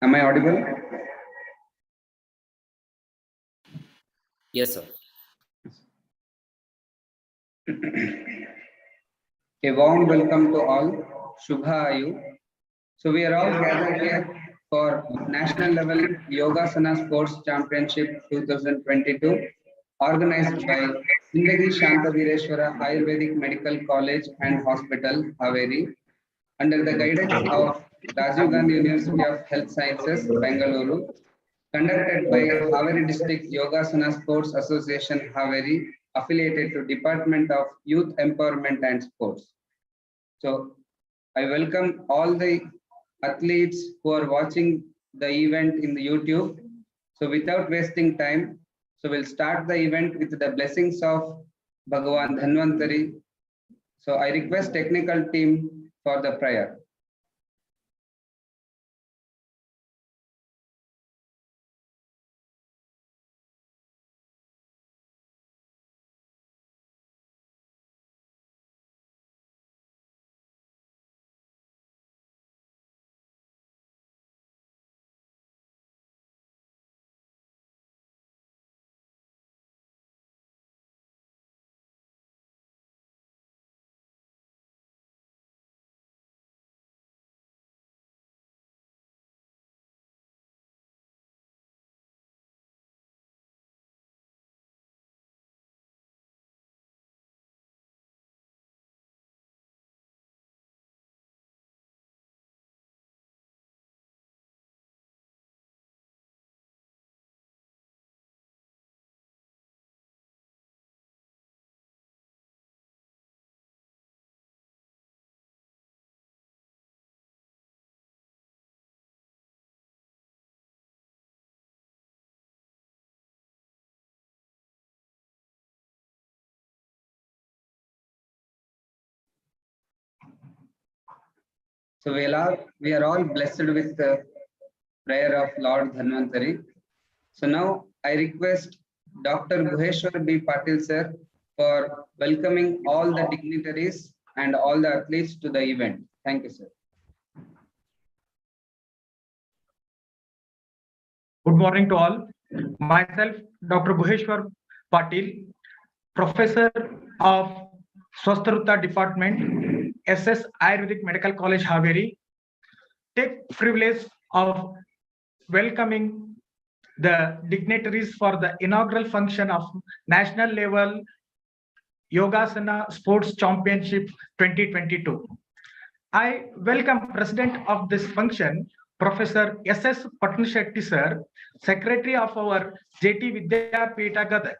Am I audible? Yes, sir. A warm welcome to all. Shubha Ayu. So we are all gathered here for National Level Yogasana Sports Championship 2022, organized by Sindagi Shantavireshwara Ayurvedic Medical College and Hospital, Haveri, under the guidance of Rajiv Gandhi University of Health Sciences, Bengaluru, conducted by Haveri District Yogasana Sports Association, Haveri, affiliated to Department of Youth Empowerment and Sports. So, I welcome all the athletes who are watching the event in the YouTube. So, without wasting time, so we'll start the event with the blessings of Bhagavan Dhanvantari. So, I request technical team for the prayer. So we are all blessed with the prayer of Lord Dhanvantari. So now I request Dr. Guheshwar B. Patil sir for welcoming all the dignitaries and all the athletes to the event. Thank you, sir. Good morning to all. Myself, Dr. Guheshwar Patil, Professor of Swasthruta Department, SS Ayurvedic Medical College, Haveri, take privilege of welcoming the dignitaries for the inaugural function of National Level Yogasana Sports Championship 2022. I welcome President of this function, Professor S.S. Patnanshetty sir, Secretary of our JT Vidyapita Gadak.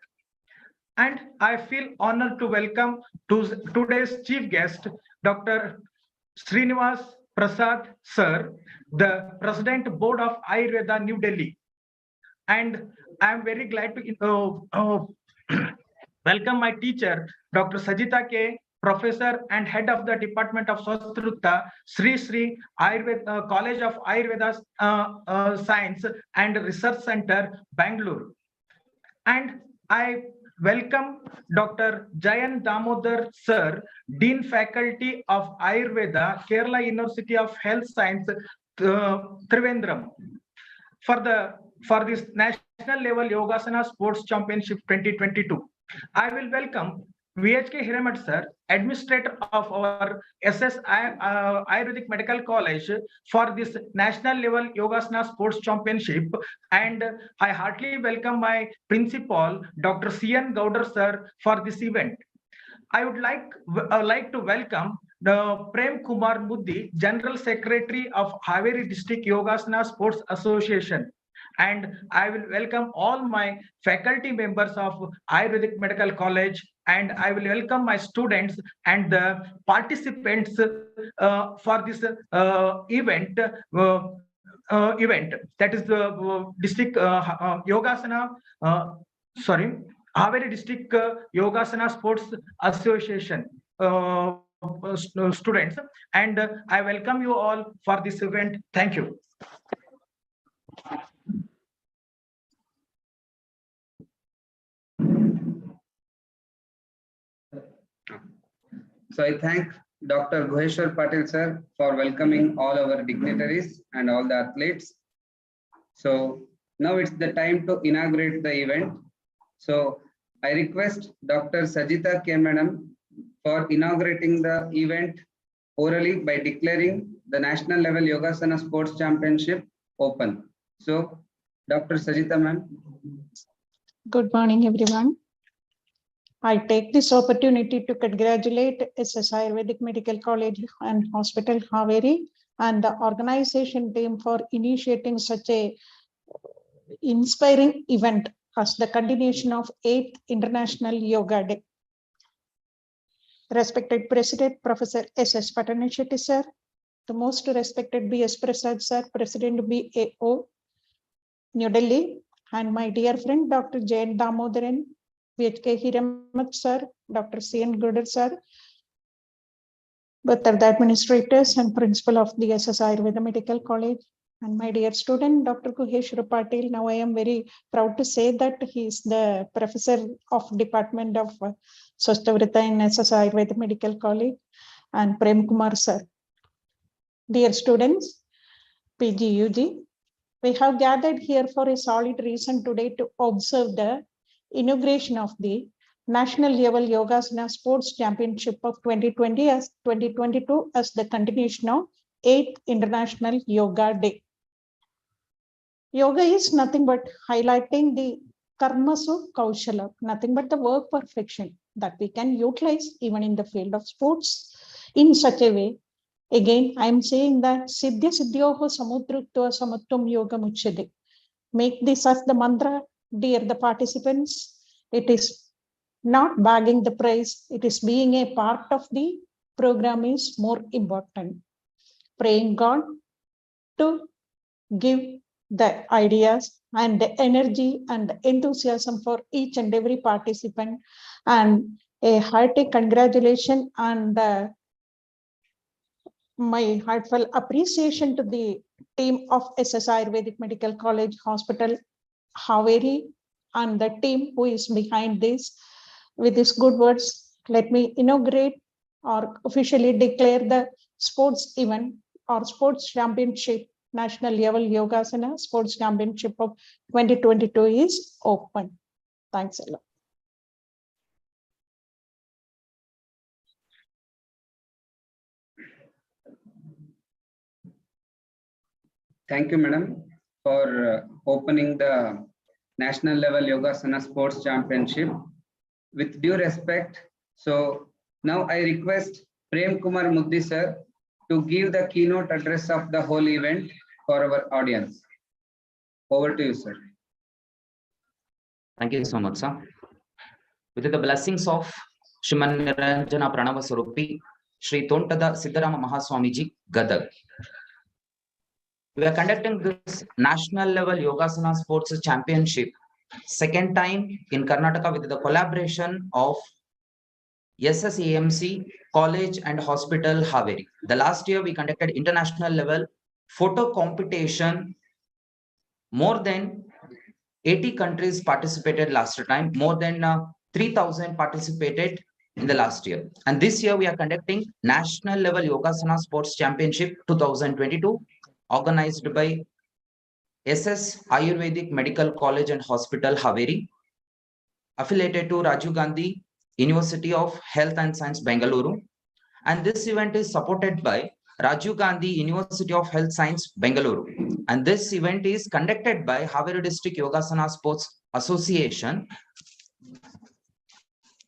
And I feel honored to welcome today's chief guest, Dr. Srinivas Prasad sir, the President Board of Ayurveda, New Delhi. And I am very glad to welcome my teacher, Dr. Sajita K., Professor and Head of the Department of Swasthruta, Sri Ayurveda, College of Ayurveda Science and Research Center, Bangalore. And I welcome Dr. Jayan Damodar Sir, Dean Faculty of Ayurveda, Kerala University of Health Science, Trivandrum, for this National Level Yogasana Sports Championship 2022. I will welcome VHK Hiramat sir, Administrator of our SS Ayurvedic Medical College for this National Level Yogasana Sports Championship, and I heartily welcome my Principal, Dr. C.N. Gowder sir, for this event. I would like to welcome the Premkumar Muddi, General Secretary of Haveri District Yogasana Sports Association. And I will welcome all my faculty members of Ayurvedic Medical College, and I will welcome my students and the participants for this event. That is the district Yogasana. Haveri District Yogasana Sports Association students, and I welcome you all for this event. Thank you. So I thank Dr. Guheshwar Patil sir for welcoming all our dignitaries and all the athletes. So now it's the time to inaugurate the event. So I request Dr. Sajita K. Madam for inaugurating the event orally by declaring the National Level Yogasana Sports Championship open. So, Dr. Sajita ma'am. Good morning, everyone. I take this opportunity to congratulate SS Ayurvedic Medical College and Hospital Haveri and the organization team for initiating such a inspiring event as the continuation of 8th International Yoga Day. Respected President Professor SS Patanashetty sir, the most respected BS Prasad sir, President BAO, New Delhi, and my dear friend Dr. Jain Damodaran, VHK Hiramat sir, Dr. C.N. Goder sir, both are the administrators and principal of the SS Ayurveda Medical College, and my dear student Dr. Guheshwar Patil. Now I am very proud to say that he is the professor of Department of Swasthavrita in SS Ayurveda Medical College, and Premkumar sir. Dear students, PG, UG, we have gathered here for a solid reason today to observe the inauguration of the National Level Yogasana Sports Championship of 2020 as 2022 as the continuation of 8th International Yoga Day. Yoga is nothing but highlighting the karmasu kaushala, nothing but the work perfection that we can utilize even in the field of sports in such a way. Again, I am saying that Siddhya Siddhyoho Samudrattva Samatvam Yoga Muchade. Make this as the mantra, dear the participants. It is not bagging the prize, it is being a part of the program is more important. Praying God to give the ideas and the energy and the enthusiasm for each and every participant, and a hearty congratulations and my heartfelt appreciation to the team of SS Ayurvedic Medical College Hospital Haveri and the team who is behind this. With these good words, let me inaugurate or officially declare the sports event or sports championship National Level Yogasana Sports Championship of 2022 is open. Thanks a lot. Thank you, madam, for opening the National Level Yogasana Sports Championship. With due respect, so now I request Premkumar Muddi sir to give the keynote address of the whole event for our audience. Over to you, sir. Thank you so much, sir. With the blessings of Shriman Niranjana Pranava Swarupi, Shri Tontada Siddharama Mahaswamiji Gadag. We are conducting this National Level Yogasana Sports Championship second time in Karnataka with the collaboration of SSAMC College and Hospital Haveri. The last year we conducted international level photo competition. More than 80 countries participated last time. More than 3,000 participated in the last year. And this year we are conducting National Level Yogasana Sports Championship 2022, organized by SS Ayurvedic Medical College and Hospital Haveri, affiliated to Rajiv Gandhi University of Health and Science Bengaluru. And this event is supported by Rajiv Gandhi University of Health Science Bengaluru. And this event is conducted by Haveri District Yogasana Sports Association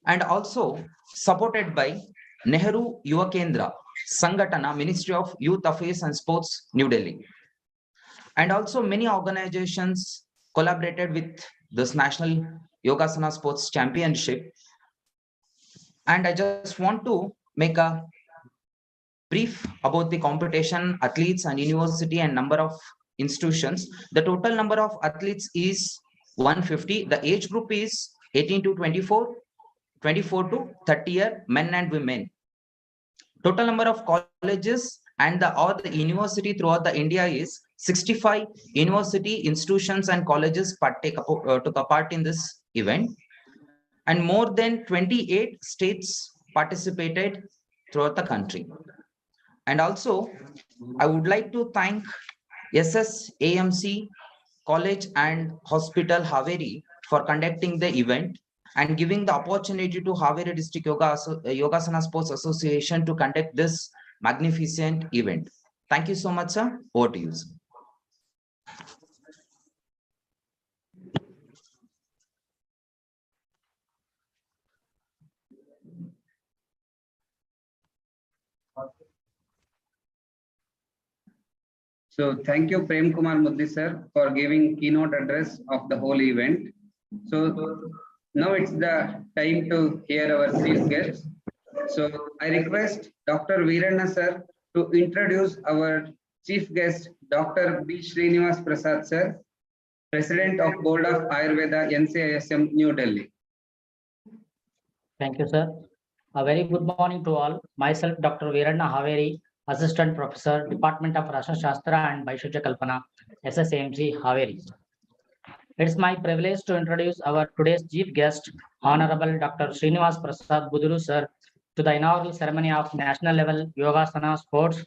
and also supported by Nehru Yuva Kendra Sangatana, Ministry of Youth Affairs and Sports, New Delhi. And also many organizations collaborated with this National Yogasana Sports Championship. And I just want to make a brief about the competition, athletes and university and number of institutions. The total number of athletes is 150. The age group is 18 to 24, 24 to 30 year, men and women. Total number of colleges and the university throughout the India is 65 university institutions and colleges took a part in this event, and more than 28 states participated throughout the country. And also, I would like to thank SSAMC College and Hospital Haveri for conducting the event and giving the opportunity to Haveri District Yogasana Sports Association to conduct this magnificent event. Thank you so much, sir. Over to you, sir. So thank you, Premkumar Muddi sir, for giving keynote address of the whole event. So now it's the time to hear our chief guest. So I request Dr. Veeranna sir to introduce our chief guest, Dr. B. Srinivas Prasad sir, President of Board of Ayurveda, NCISM, New Delhi. Thank you, sir. A very good morning to all. Myself, Dr. Veeranna Haveri, Assistant Professor, Department of Rasa Shastra and Vaisheshya Kalpana, SSAMC, Haveri. It's my privilege to introduce our today's chief guest, Honorable Dr. Srinivas Prasad Buduru, sir, to the inaugural ceremony of National Level Yogasana Sports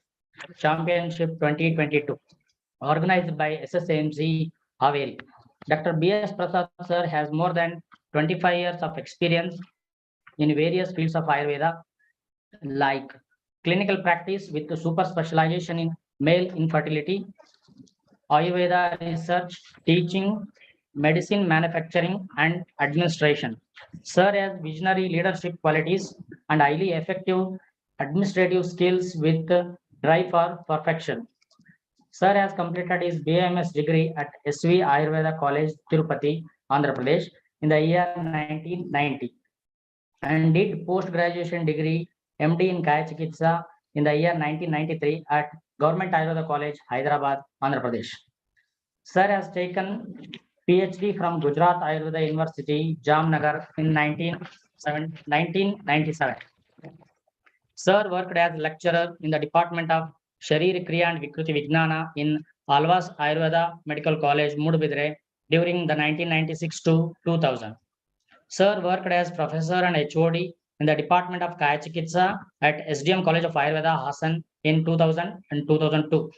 Championship 2022, organized by SSAMC, Haveri. Dr. B.S. Prasad, sir, has more than 25 years of experience in various fields of Ayurveda, like clinical practice with the super specialization in male infertility, Ayurveda research, teaching, medicine, manufacturing, and administration. Sir has visionary leadership qualities and highly effective administrative skills with drive for perfection. Sir has completed his BAMS degree at SV Ayurveda College, Tirupati, Andhra Pradesh in the year 1990 and did post-graduation degree MD in Kaya Chikitsa in the year 1993 at Government Ayurveda College, Hyderabad, Andhra Pradesh. Sir has taken PhD from Gujarat Ayurveda University, Jamnagar in 1997. Sir worked as lecturer in the Department of Sharir Kriya and Vikruti Vijnana in Alvas Ayurveda Medical College, Mudbidre during the 1996 to 2000. Sir worked as professor and HOD in the Department of Kaya Chikitsa at SDM College of Ayurveda, Hassan in 2000 and 2002.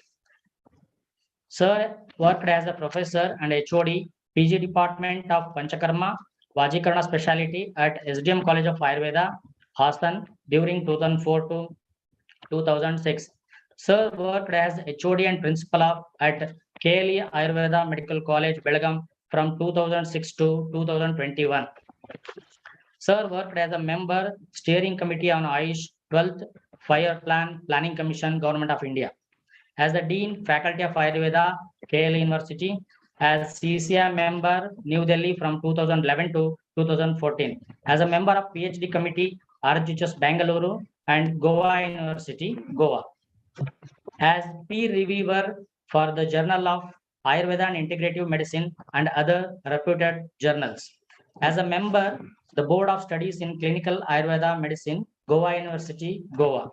Sir worked as a professor and HOD, PG Department of Panchakarma, Vajikarna Speciality at SDM College of Ayurveda, Hassan during 2004 to 2006. Sir worked as HOD and principal at KLE Ayurveda Medical College, Belgaum from 2006 to 2021. Sir worked as a member steering committee on Ayush 12th Fire Plan Planning Commission, Government of India. As the Dean Faculty of Ayurveda, KLE University, as CCI member, New Delhi from 2011 to 2014. As a member of PhD committee, RGHS Bangalore and Goa University, Goa. As peer reviewer for the Journal of Ayurveda and Integrative Medicine and other reputed journals. As a member, the Board of Studies in Clinical Ayurveda Medicine, Goa University, Goa.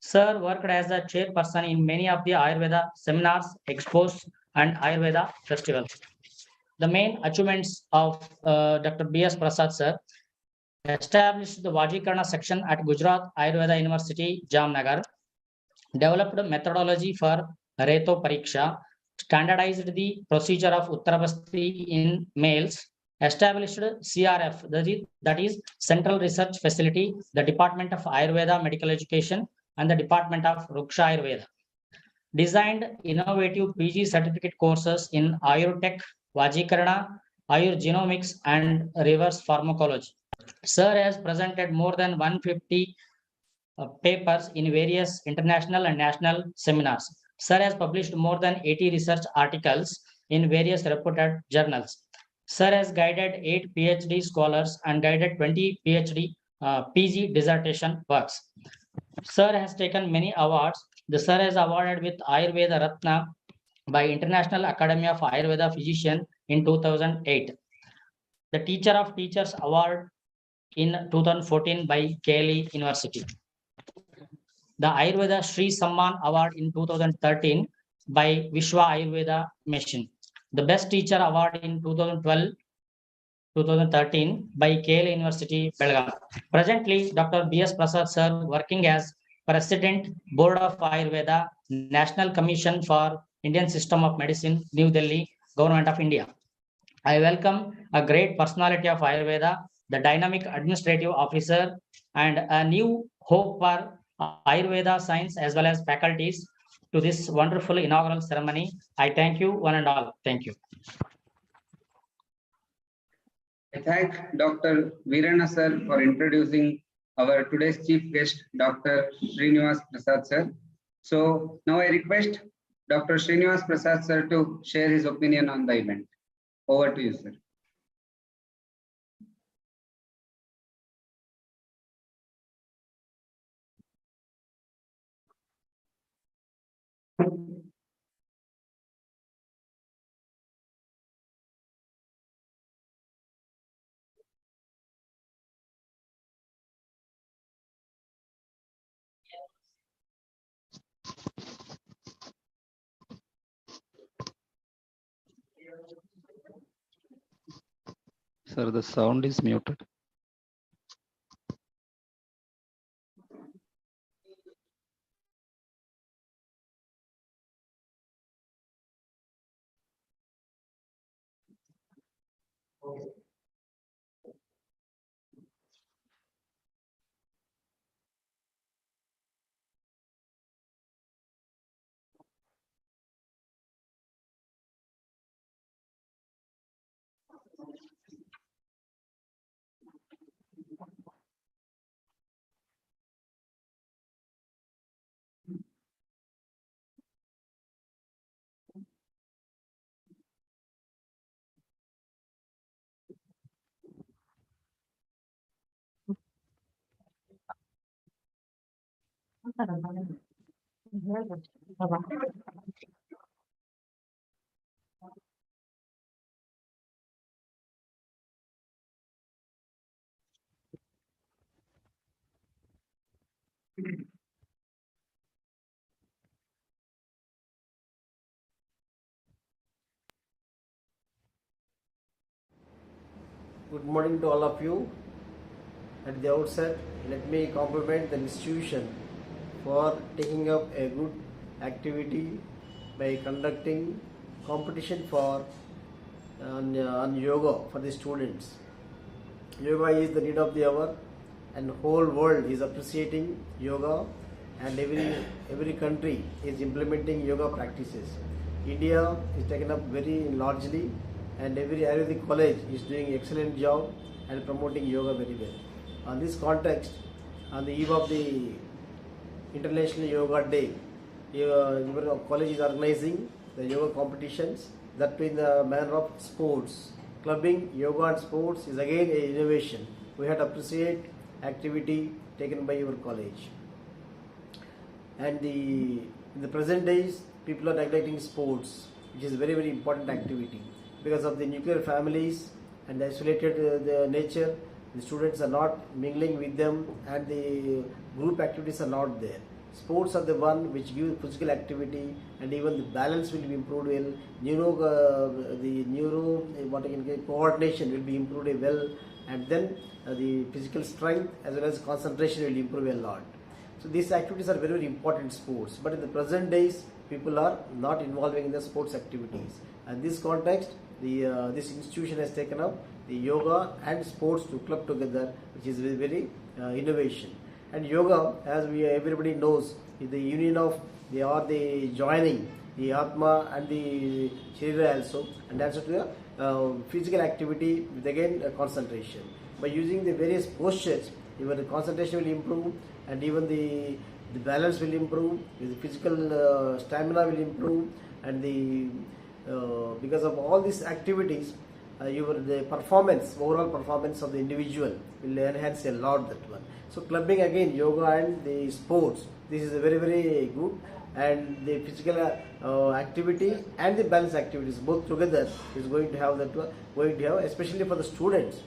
Sir worked as a chairperson in many of the Ayurveda seminars, expos, and Ayurveda festivals. The main achievements of Dr. B.S. Prasad, sir, established the Vajikarna section at Gujarat Ayurveda University, Jamnagar, developed methodology for Reto Pariksha, standardized the procedure of Uttarabasti in males, established CRF, that is Central Research Facility, the Department of Ayurveda Medical Education, and the Department of Ruksha Ayurveda. Designed innovative PG certificate courses in Ayurtech, Vajikarna, Ayurgenomics, and reverse pharmacology. Sir has presented more than 150 papers in various international and national seminars. Sir has published more than 80 research articles in various reputed journals. Sir has guided 8 PhD scholars and guided 20 PG dissertation works. Sir has taken many awards. The Sir is awarded with Ayurveda Ratna by International Academy of Ayurveda Physician in 2008. The Teacher of Teachers Award in 2014 by KLE University. The Ayurveda Sri Samman Award in 2013 by Vishwa Ayurveda Mission. The Best Teacher Award in 2012-2013 by KLE University, Belgaum. Presently, Dr. B.S. Prasad, sir, working as President, Board of Ayurveda, National Commission for Indian System of Medicine, New Delhi, Government of India. I welcome a great personality of Ayurveda, the dynamic administrative officer, and a new hope for Ayurveda science as well as faculties to this wonderful inaugural ceremony. I thank you one and all. Thank you. I thank Dr. Veerana sir for introducing our today's chief guest, Dr. Srinivas Prasad sir. So now I request Dr. Srinivas Prasad sir to share his opinion on the event. Over to you, sir. Sir, the sound is muted. Good morning to all of you. At the outset, let me compliment the institution for taking up a good activity by conducting competition for on yoga for the students. Yoga is the need of the hour, and whole world is appreciating yoga, and every country is implementing yoga practices. India is taken up very largely, and every Ayurvedic college is doing excellent job and promoting yoga very well. On this context, on the eve of the International Yoga Day, your college is organizing the yoga competitions, that in the manner of sports. Clubbing yoga and sports is again a innovation. We have to appreciate activity taken by your college. And in the present days, people are neglecting sports, which is a very important activity. Because of the nuclear families and the isolated the nature, the students are not mingling with them, and the group activities are not there. Sports are the one which give physical activity, and even the balance will be improved well. Coordination will be improved well, and then the physical strength as well as concentration will improve a lot. So these activities are very important sports. But in the present days, people are not involving in the sports activities. And this context, this institution has taken up the yoga and sports to club together, which is very innovation. And yoga, as everybody knows, is the union of the joining the Atma and the Sharira also, and also to the physical activity with again concentration. By using the various postures, even the concentration will improve, and even the balance will improve, the physical stamina will improve, and because of all these activities, the overall performance of the individual will enhance a lot, that one. So clubbing again yoga and the sports, this is a very good, and the physical activity and the balance activities both together is going to have especially for the students,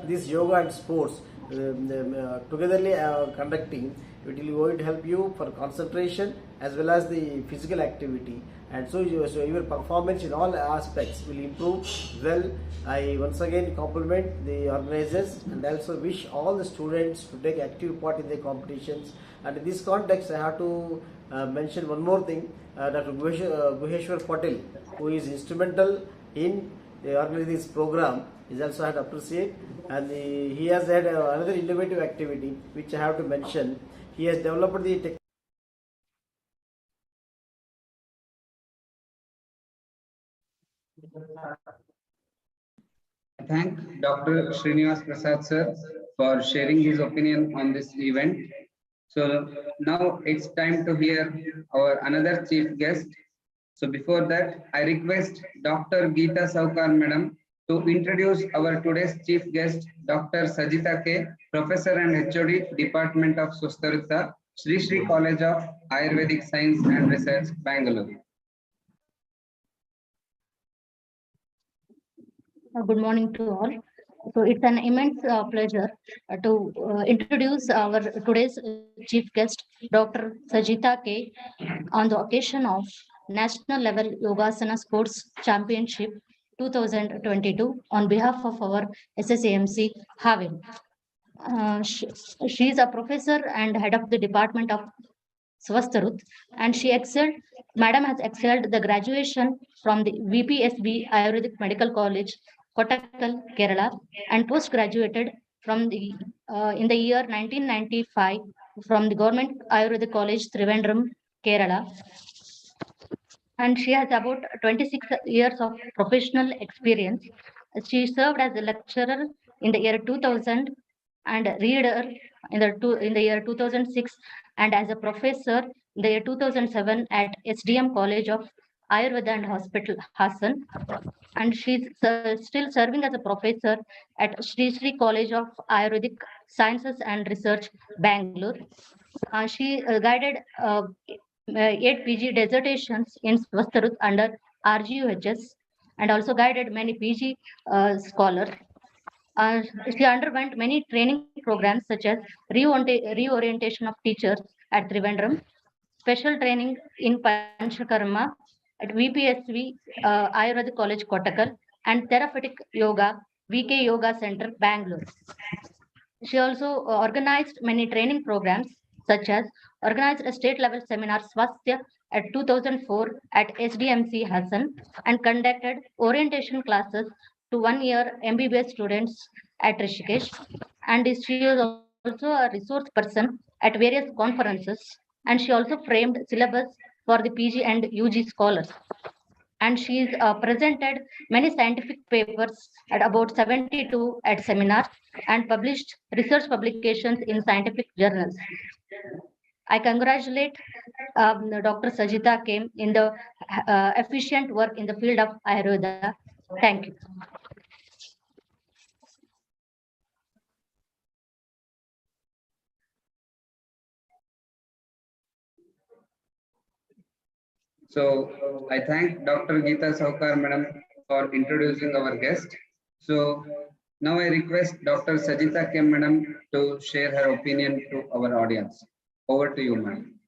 this yoga and sports togetherly conducting, it will going to help you for concentration as well as the physical activity, and so your performance in all aspects will improve well. I once again compliment the organizers and also wish all the students to take active part in the competitions. And in this context, I have to mention one more thing. Dr. Guheshwar Patel, who is instrumental in organizing this program, is also had appreciate, and he has had another innovative activity which I have to mention. He has developed the I thank Dr. Srinivas Prasad sir for sharing his opinion on this event. So now it's time to hear our another chief guest. So before that, I request Dr. Geeta Saukar Madam to introduce our today's chief guest, Dr. Sajita K, Professor and HOD, Department of Swastarutta, Sri Sri College of Ayurvedic Science and Research, Bangalore. Good morning to all. So it's an immense pleasure to introduce our today's chief guest, Dr. Sajita K, on the occasion of National Level Yogasana Sports Championship 2022 on behalf of our SSAMC Havin. She is a professor and head of the Department of Swastarut, and Madam has excelled the graduation from the VPSB Ayurvedic Medical College, Kottakkal, Kerala, and post-graduated from the in the year 1995 from the Government Ayurvedic College, Trivandrum, Kerala. And she has about 26 years of professional experience. She served as a lecturer in the year 2000 and reader in the year 2006 and as a professor in the year 2007 at SDM College of Ayurveda and Hospital, Hassan. And she's still serving as a professor at Sri Sri College of Ayurvedic Sciences and Research, Bangalore. She guided 8 PG dissertations in Swastarut under RGUHS and also guided many PG scholars. She underwent many training programs such as reorientation of teachers at Trivandrum, special training in Panchakarma at VPSV Ayurveda College, Kottakkal, and therapeutic yoga, VK Yoga Center, Bangalore. She also organized many training programs such as organized a state level seminar Swasthya at 2004 at SDMC Hassan and conducted orientation classes to 1 year MBBS students at Rishikesh. And she was also a resource person at various conferences, and she also framed syllabus for the PG and UG scholars. And she's presented many scientific papers at about 72 at seminars and published research publications in scientific journals. I congratulate Dr. Sajita K in the efficient work in the field of Ayurveda. Thank you. So I thank Dr. Geeta Saukar Madam for introducing our guest. So now I request Dr. Sajita K Madam to share her opinion to our audience. Over to you, madam.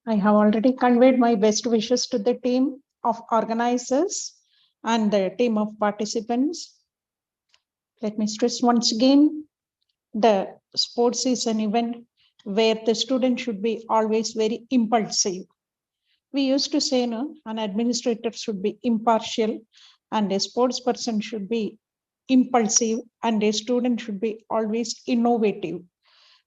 I have already conveyed my best wishes to the team of organizers and the team of participants. Let me stress once again, the sports is an event where the student should be always very impulsive. We used to say, no, an administrator should be impartial and a sports person should be impulsive and a student should be always innovative.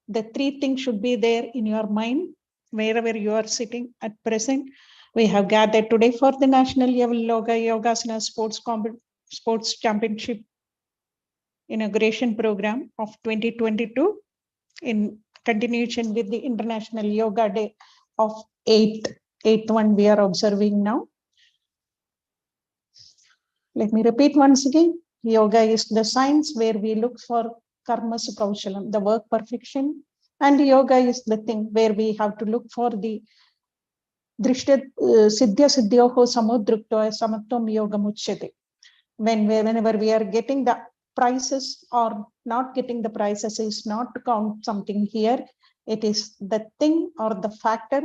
The three things should be there in your mind wherever you are sitting at present. We have gathered today for the National Level Yogasana Sports Championship Inauguration Program of 2022 in continuation with the International Yoga Day of 8th one we are observing now. Let me repeat once again. Yoga is the science where we look for karma kaushalam, the work perfection, and yoga is the thing where we have to look for the drishta siddhya siddhyoho samudrukto samatvam yoga muchyate. Whenever we are getting the prices or not getting the prices is not to count something here. It is the thing or the factor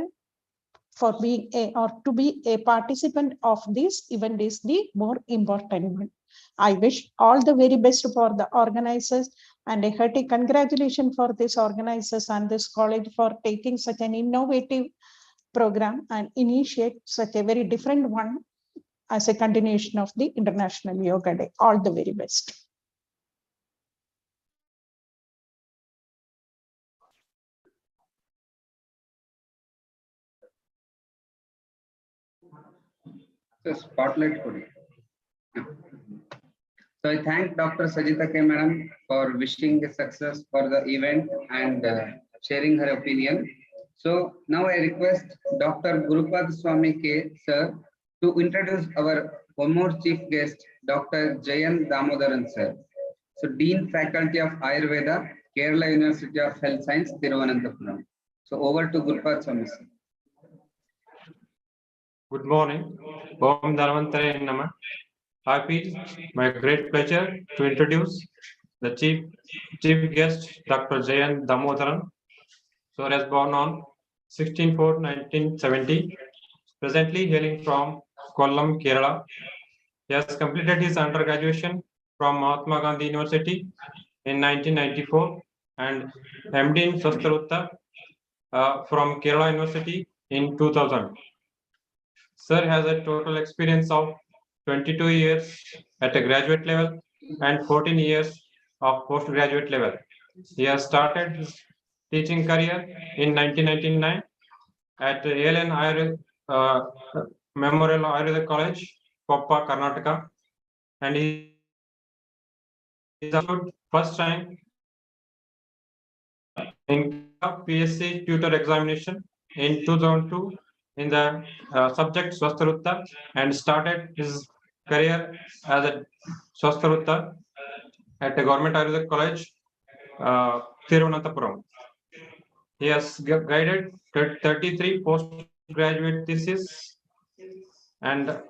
for being or to be a participant of this event is the more important one. I wish all the very best for the organizers and a hearty congratulations for this organizers and this college for taking such an innovative program and initiate such a very different one as a continuation of the International Yoga Day. All the very best. So spotlight for you. So I thank Dr. Sajita K. Madam for wishing the success for the event and sharing her opinion. So now I request Dr. Gurupad Swami K. Sir to introduce our one more chief guest, Dr. Jayan Damodaran Sir. So Dean Faculty of Ayurveda, Kerala University of Health Science, Thiruvananthapuram. So over to Gurupad Swami Sir. Good morning. Om Dhanvantare Namah. I feel my great pleasure to introduce the chief guest, Dr. Jayan Damodaran. So, he was born on 16/4/1970, presently hailing from Kollam, Kerala. He has completed his undergraduation from Mahatma Gandhi University in 1994 and MD in Swastarutta from Kerala University in 2000. Sir has a total experience of 22 years at a graduate level and 14 years of postgraduate level. He has started his teaching career in 1999 at ALN Memorial Ayurveda College, Koppa, Karnataka, and he is first time in PSC tutor examination in 2002 in the subject Swastarutta and started his career as a Swastarutta at the Government Ayurvedic College, Thiruvananthapuram. He has guided 33 postgraduate theses and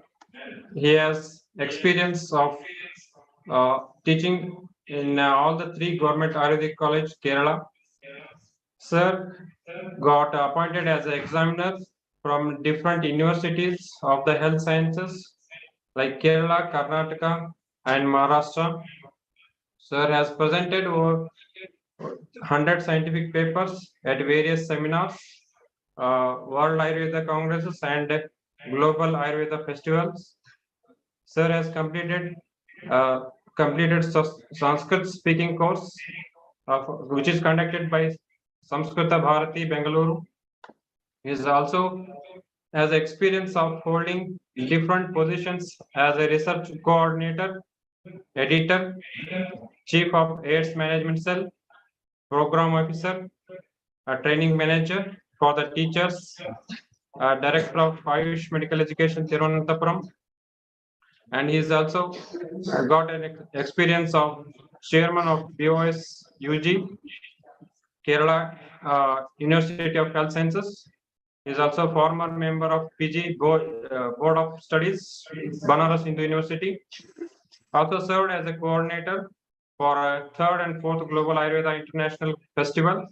he has experience of teaching in all the 3 Government Ayurvedic College, Kerala. Sir got appointed as an examiner from different universities of the health sciences like Kerala, Karnataka, and Maharashtra. Sir has presented over 100 scientific papers at various seminars, World Ayurveda Congresses, and Global Ayurveda Festivals. Sir has completed Sanskrit speaking course, which is conducted by Samskrita Bharati, Bengaluru. He is also has experience of holding different positions as a research coordinator, editor, chief of AIDS management cell, program officer, a training manager for the teachers, director of Ayush Medical Education, Thiruvananthapuram, and he is also got an experience of chairman of BOS UG, Kerala University of Health Sciences. He is also former member of PG Board of Studies, Banaras Hindu University. Also served as a coordinator for a 3rd and 4th Global Ayurveda International Festival.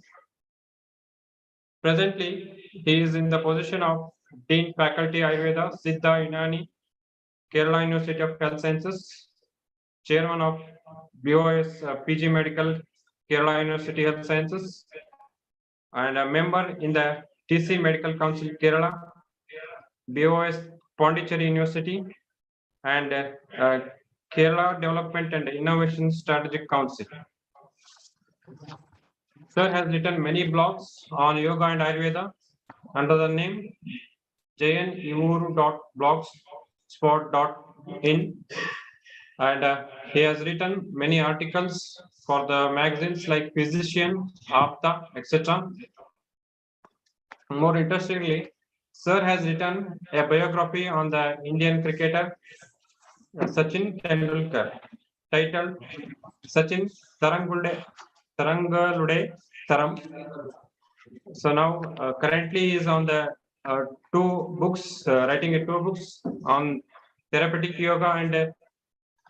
Presently, he is in the position of Dean Faculty Ayurveda, Siddha Unani, Kerala University of Health Sciences, Chairman of BOS PG Medical, Kerala University Health Sciences, and a member in the TC Medical Council Kerala, BOS Pondicherry University, and Kerala Development and Innovation Strategic Council. Sir has written many blogs on yoga and Ayurveda under the name janimuru.blogspot.in, and he has written many articles for the magazines like Physician, Apta, etc. More interestingly, Sir has written a biography on the Indian cricketer Sachin Tendulkar, titled Sachin Tarangalude Taram. So now currently he is on the 2 books, writing 2 books on therapeutic yoga and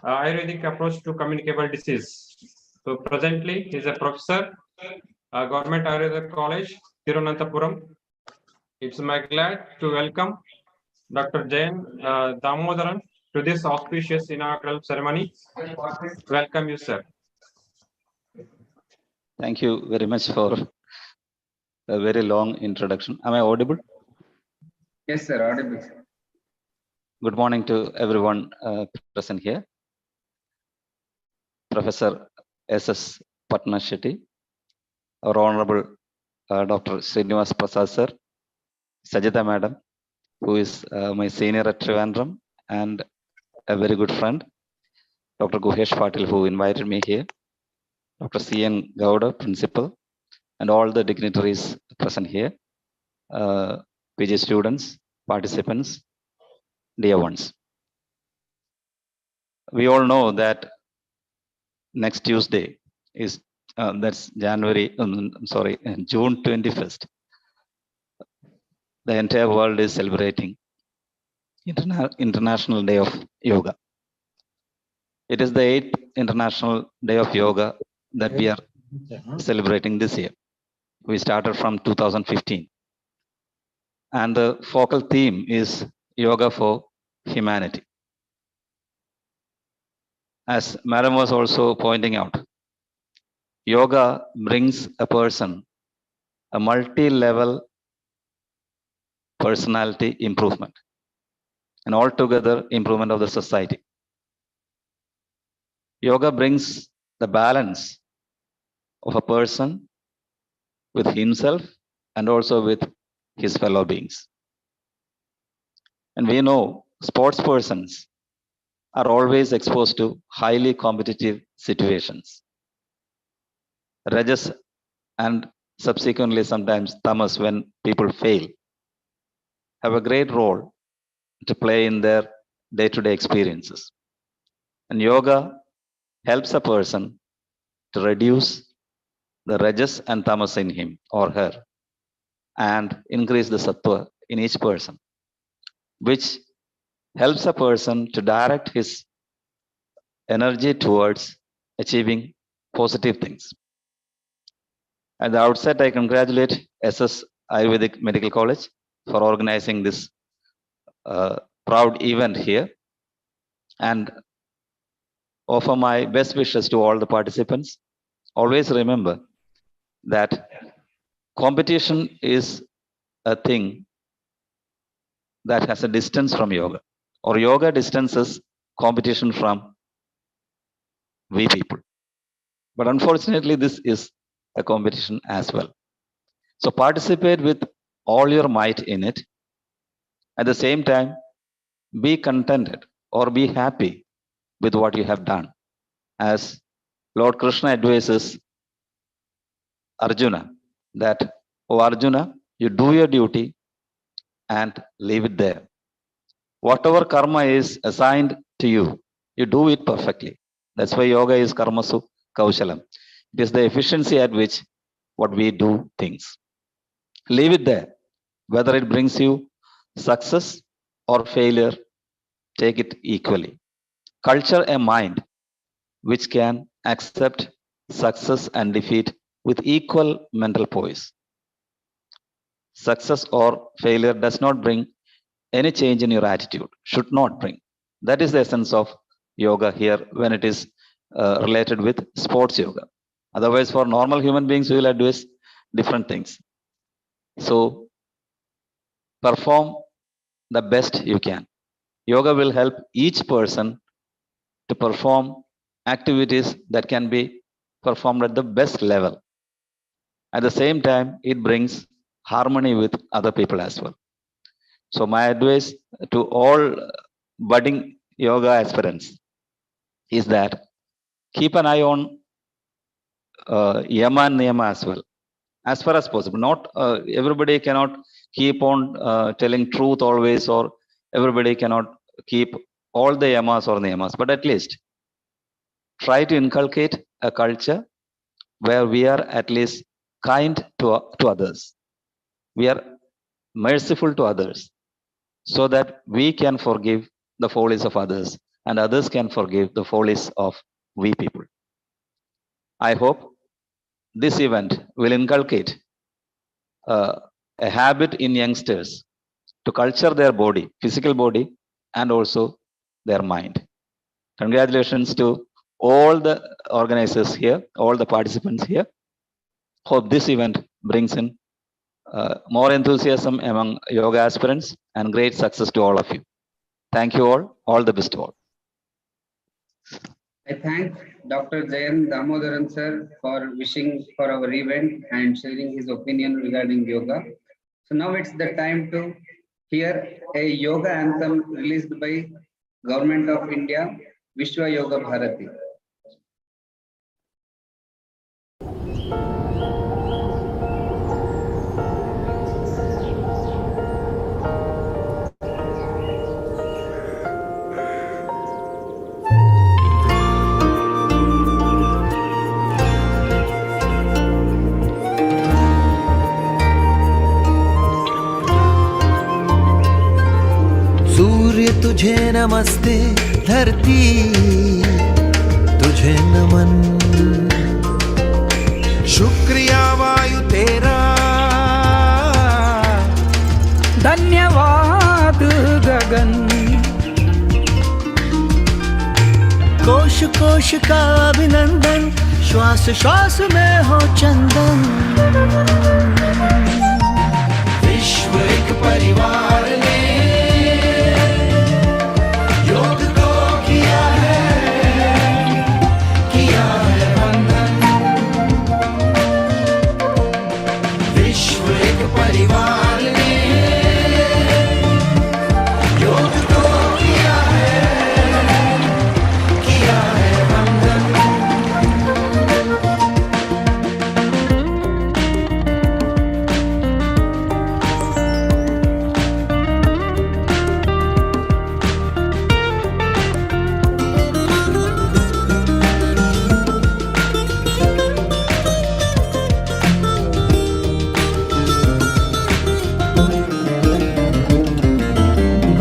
Ayurvedic approach to communicable disease. So presently he is a professor, Government Ayurveda College, Thiruvananthapuram. It's my glad to welcome Dr. Jayan Damodaran to this auspicious inaugural ceremony. Welcome you, sir. Thank you very much for a very long introduction. Am I audible? Yes, sir, audible. Good morning to everyone present here. Professor S.S. Patna Shetty, our Honorable Dr. Srinivas Prasad sir, Sajita madam, who is my senior at Trivandrum and a very good friend, Dr. Guhesh Patil, who invited me here, Dr. C.N. Gowda, principal, and all the dignitaries present here, PG students, participants, dear ones. We all know that next Tuesday is that's June 21st. The entire world is celebrating International Day of Yoga. It is the 8th International Day of Yoga that we are celebrating this year. We started from 2015. And the focal theme is Yoga for Humanity. As Madam was also pointing out, yoga brings a person a multi-level personality improvement and altogether improvement of the society. Yoga brings the balance of a person with himself and also with his fellow beings. And we know sports persons are always exposed to highly competitive situations. Rajas and subsequently sometimes tamas, when people fail, have a great role to play in their day-to-day experiences. And yoga helps a person to reduce the rajas and tamas in him or her and increase the sattva in each person, which helps a person to direct his energy towards achieving positive things. At the outset, I congratulate SS Ayurvedic Medical College for organizing this proud event here and offer my best wishes to all the participants. Always remember that competition is a thing that has a distance from yoga, or yoga distances competition from we people. But unfortunately, this is a competition as well. So participate with all your might in it. At the same time, be contented or be happy with what you have done. As Lord Krishna advises Arjuna that, oh Arjuna, you do your duty and leave it there. Whatever karma is assigned to you, you do it perfectly. That's why yoga is karmasu kaushalam. It is the efficiency at which what we do things. Leave it there. Whether it brings you success or failure, take it equally. Culture a mind which can accept success and defeat with equal mental poise. Success or failure does not bring any change in your attitude, should not bring. That is the essence of yoga here when it is related with sports yoga. Otherwise, for normal human beings, we will advise different things. So, perform the best you can. Yoga will help each person to perform activities that can be performed at the best level. At the same time, it brings harmony with other people as well. So my advice to all budding yoga aspirants is that keep an eye on yama and niyama as well, as far as possible. Not everybody cannot keep on telling truth always, or everybody cannot keep all the yamas or niyamas, but at least try to inculcate a culture where we are at least kind to others. We are merciful to others so that we can forgive the follies of others and others can forgive the follies of we people. I hope this event will inculcate a habit in youngsters to culture their body, physical body, and also their mind. Congratulations to all the organizers here, all the participants here. Hope this event brings in more enthusiasm among yoga aspirants and great success to all of you. Thank you all the best to all. I thank Dr. Jayan Damodaran sir for wishing for our event and sharing his opinion regarding yoga. So now it's the time to hear a yoga anthem released by Government of India, Vishwa Yoga Bharati. सूर्य तुझे नमस्ते, धरती तुझे नमन, शुक्रिया वायु तेरा, धन्यवाद गगन, कोश कोश का अभिनंदन, श्वास श्वास में हो चंदन। विश्व एक परिवार ने योग को किया है वंदन। विश्व एक परिवार ने योग को किया है वंदन।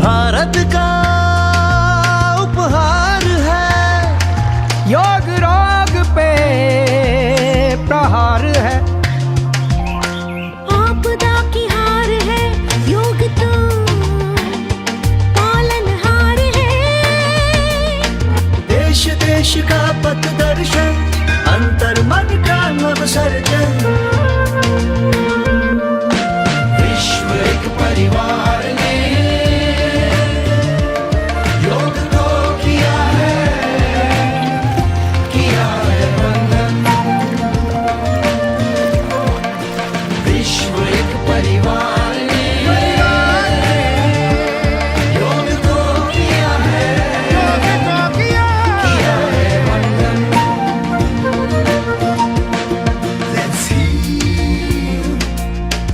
भारत का उपहार है, योग रोग पे प्रहार है, आपदा की हार है, योग तो पालनहार है। देश देश का पथ दर्शन, अंतर मन का नव सर्जन। विश्व एक परिवार ने योग को किया है वंदन। विश्व एक परिवार ने योग को किया है वंदन। Let's heal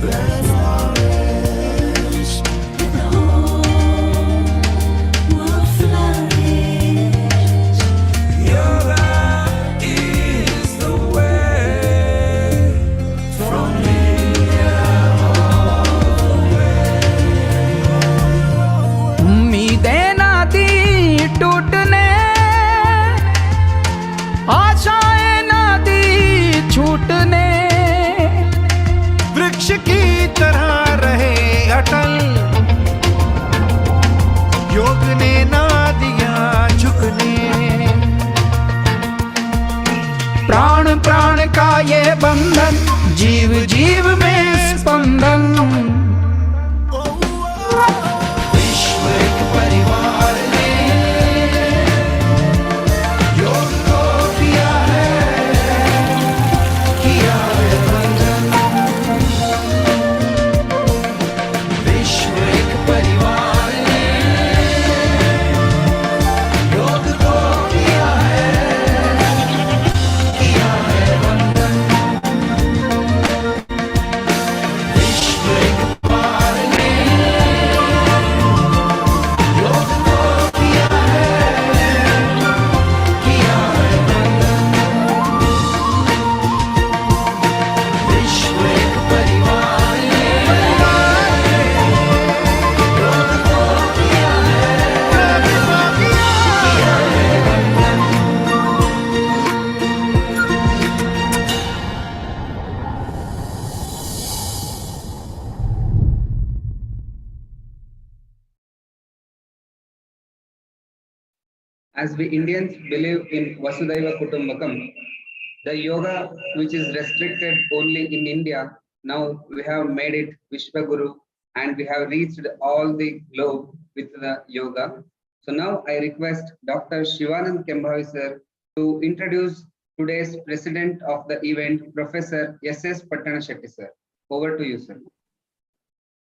the forest, the whole will flourish. Yoga is the way from India उम्मीदें ना दी टूटने, आशाएं ना दी छूटने, वृक्ष की तरह रहे अटल, योग ने ना दिया झुकने। प्राण प्राण का ये बंधन, जीव जीव में स्पंदन। विश्व एक परिवार ने योग को किया है वंदन। विश्व एक परिवार ने योग को किया है वंदन। विश्व एक परिवार ने योग को किया है वंदन। विश्व एक परिवार ने योग को किया है वंदन। As we Indians believe in Vasudhaiva Kutumbakam, the yoga which is restricted only in India, now we have made it Vishwaguru and we have reached all the globe with the yoga. So now I request Dr. Shivanand Kembhavi sir to introduce today's president of the event, Professor S.S. Pattanashetty sir. Over to you, sir.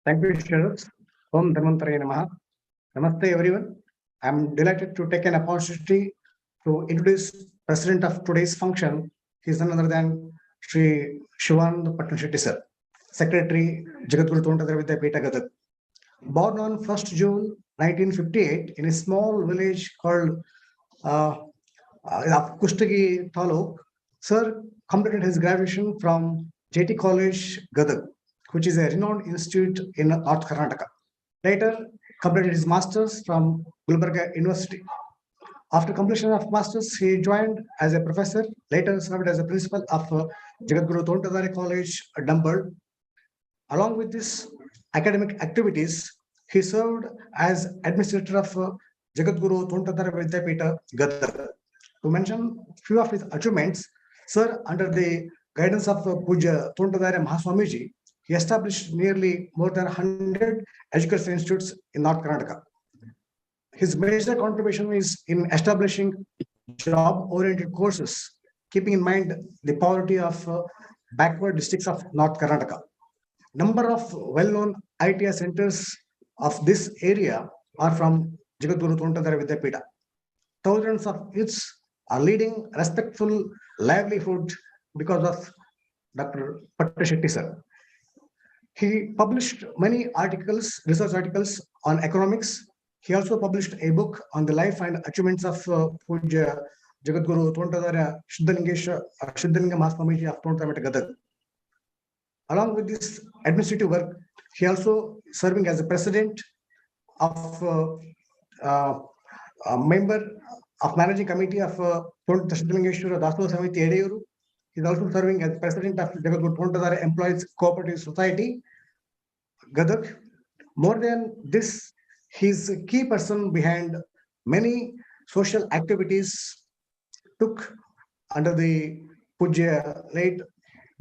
Thank you, Sharad. Om Dharmantaraya Namaha. Namaste, everyone. I'm delighted to take an opportunity to introduce President of today's function. He is none other than Sri Shivan Patnashetty sir, Secretary Jagadguru Tontadara Vidyapita Gadag. Born on 1st June 1958 in a small village called Kustagi Taluk, sir completed his graduation from JT College, Gadag, which is a renowned institute in North Karnataka. Later, completed his masters from Gulbarga University. After completion of masters, he joined as a professor, later served as a principal of Jagadguru Tontadare College, Dambal. Along with this academic activities, he served as administrator of Jagadguru Tontadare Vidyapita, Gadag. To mention few of his achievements, sir, under the guidance of Puja Tontadare Mahaswamiji, he established nearly more than 100 educational institutes in North Karnataka. His major contribution is in establishing job-oriented courses, keeping in mind the poverty of backward districts of North Karnataka. Number of well-known ITI centers of this area are from Jagadguru Tontadare Vidyapita. Thousands of youths are leading respectful livelihood because of Dr. Patnashetty sir. He published many articles, research articles on economics. He also published a book on the life and achievements of Puja Jagadguru Tontadare Shuddhalinga Mahaswamiji of Tontadare Gadag. Along with this administrative work, he also serving as a president of a member of managing committee of Shuddhalingeshwara Dasova Samiti Edeyuru. He is also serving as president of Jagadguru Tontadare Employees Cooperative Society, Gadag. More than this, he is a key person behind many social activities took under the Puja late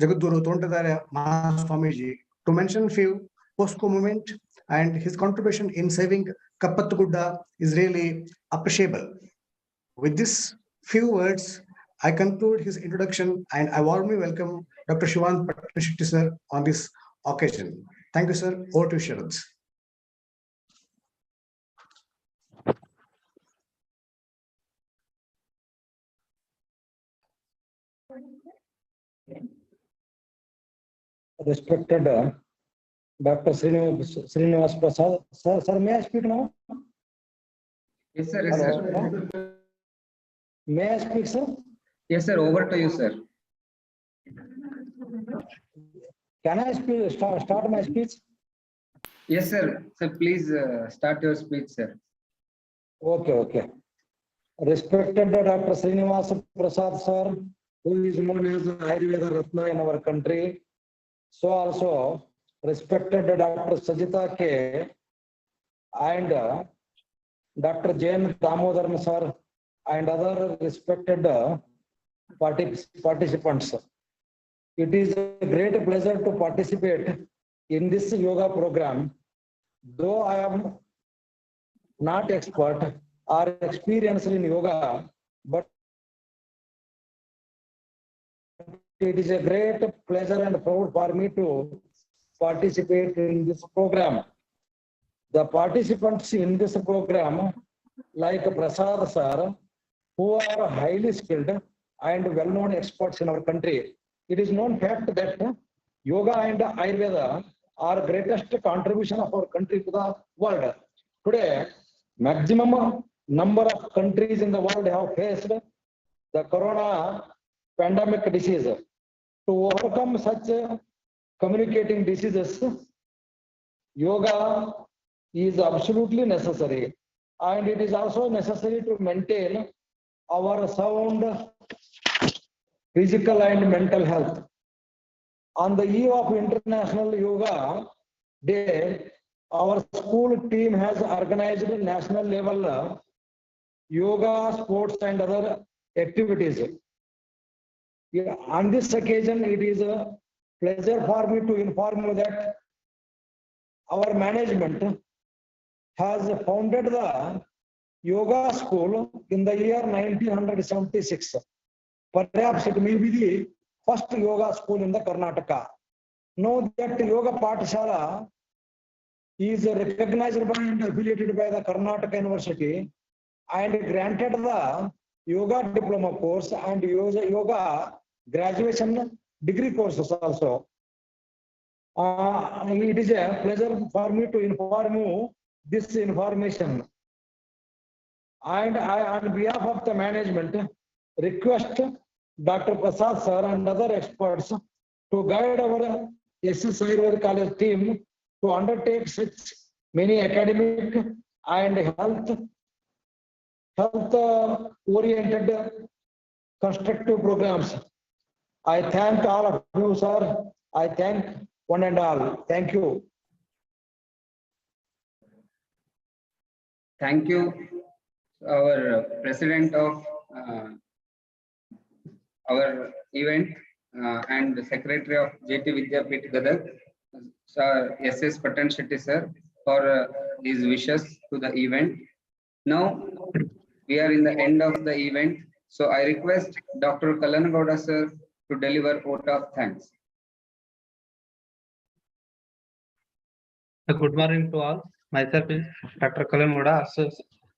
Jagadguru Tontadare Mahaswamiji. To mention few, POSCO movement and his contribution in saving Kappatugudda is really appreciable. With this few words, I conclude his introduction and I warmly welcome Dr. Shivan Patnashetty sir on this occasion. Thank you, sir. Over to Sharad. Respected Dr. Srinivas Prasad. Sir, may I speak now? Yes, sir. Yes, sir. May I speak, sir? Yes, sir. Over to you, sir. Can I speak, start my speech? Yes, sir. So please start your speech, sir. Okay. Respected Dr. Srinivas Prasad, sir, who is known as Ayurveda Ratna in our country. So also respected Dr. Sajita K. and Dr. Jain Damodaran sir and other respected participants. It is a great pleasure to participate in this yoga program. Though I am not expert or experienced in yoga, but it is a great pleasure and proud for me to participate in this program. The participants in this program, like Prasad sir, who are highly skilled and well-known experts in our country. It is known fact that yoga and Ayurveda are greatest contribution of our country to the world. Today, maximum number of countries in the world have faced the corona pandemic disease. To overcome such communicating diseases, yoga is absolutely necessary, and it is also necessary to maintain our sound physical and mental health. On the eve of International Yoga Day, our school team has organized national level yoga, sports and other activities. On this occasion, it is a pleasure for me to inform you that our management has founded the yoga school in the year 1976. Perhaps it may be the first yoga school in the Karnataka. Know that Yoga Pathshala is recognized by and affiliated by the Karnataka University and granted the yoga diploma course and yoga graduation degree courses also. It is a pleasure for me to inform you this information. And I, on behalf of the management, request Dr. Prasad sir and other experts to guide our SS Ayurveda College team to undertake such many academic and health oriented constructive programs. I thank all of you, sir. I thank one and all. Thank you. Thank you, our president of our event and the secretary of JT Vidyapith Gadag, Sir SS Patan Shetty sir, for his wishes to the event. Now we are in the end of the event, so I request Dr. Kallanagowda sir to deliver vote of thanks. Good morning to all. Myself is Dr. Kallanagowda,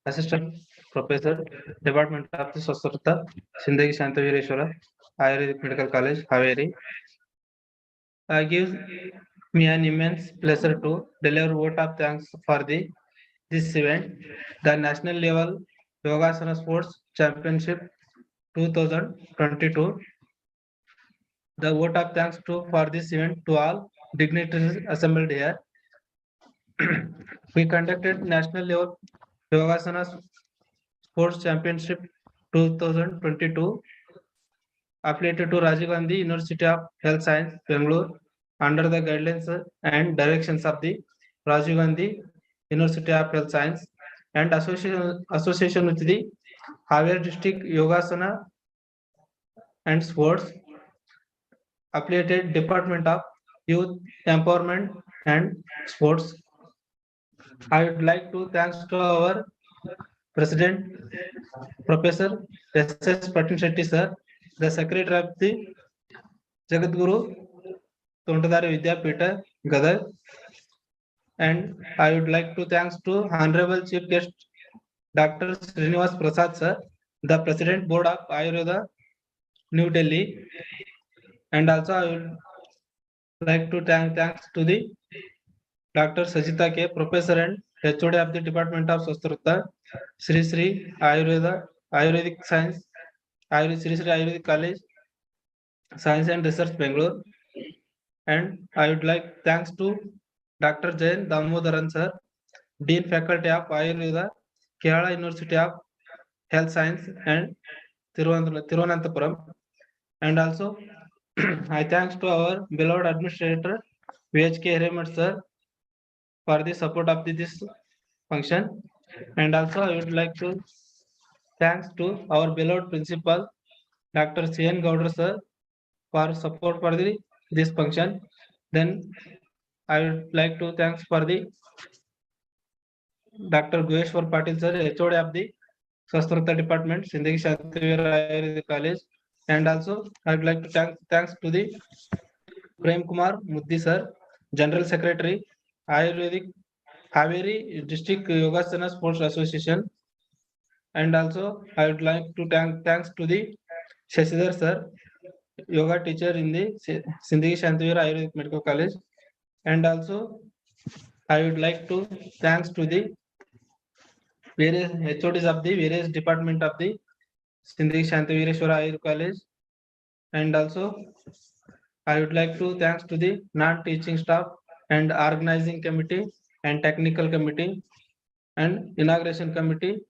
Assistant Professor, Department of the Swasthruta, Sindagi Shantavireshwara, Ayurvedic Medical College, Haveri. Gives me an immense pleasure to deliver vote of thanks for this event, the National Level Yogasana Sports Championship 2022. The vote of thanks for this event to all dignitaries assembled here. We conducted National Level Yogasana Sports Championship 2022 affiliated to Rajiv Gandhi University of Health Science, Bangalore, under the guidelines and directions of the Rajiv Gandhi University of Health Science and association with the Haveri District Yogasana and Sports, affiliated Department of Youth Empowerment and Sports. I would like to thanks to our President, Professor SS Patan Shetty sir, the Secretary of the Jagadguru Tontadari Vidyapita Gadag, and I would like to thanks to Honorable Chief Guest Dr. Srinivas Prasad sir, the President Board of Ayurveda, New Delhi, and also I would like to thanks to the Dr. Sajita K, Professor and HOD of the Department of Swasthruta, Sri Sri Ayurvedic Science, Sri Sri Ayurvedic College, Science and Research, Bangalore. And I would like thanks to Dr. Jain Damodaran sir, Dean Faculty of Ayurveda, Kerala University of Health Science and Thiruvananthapuram. And also I thanks to our beloved administrator, VHK Hiremat sir, for the support of this function. And also I would like to thanks to our beloved principal, Dr. CN Gowder sir, for support for this function. Then I would like to thanks for the Dr. Guheshwar Patil sir, HOD of the Swasthruta Department, Sindagi Shantavireshwara Ayurvedic College. And also I would like to thanks to the Premkumar Muddi sir, General Secretary, Ayurvedic Haveri District Yogasana Sports Association. And also I would like to thanks to the Shashidhar sir, yoga teacher in the Sindagi Shantavireshwara Ayurvedic Medical College. And also I would like to thanks to the various HODs of the various department of the Sindagi Shantavireshwara Ayurvedic College. And also I would like to thanks to the non-teaching staff and organizing committee and technical committee and inauguration committee,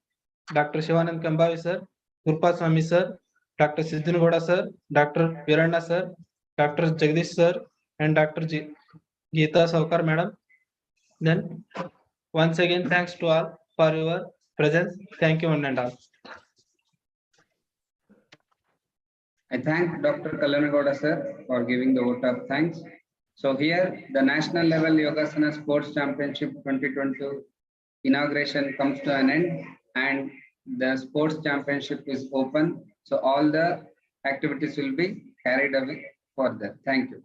Dr. Shivanand Kambavi sir, Gurpa Swami sir, Dr. Siddhanagoda sir, Dr. Virana sir, Dr. Jagdish sir, and Dr. Geeta Saukar madam. Then once again thanks to all for your presence. Thank you one and all. I thank Dr. Kallanagowda sir for giving the vote of thanks. So here the National Level Yogasana Sports Championship 2022 inauguration comes to an end and the sports championship is open. So all the activities will be carried away further. Thank you.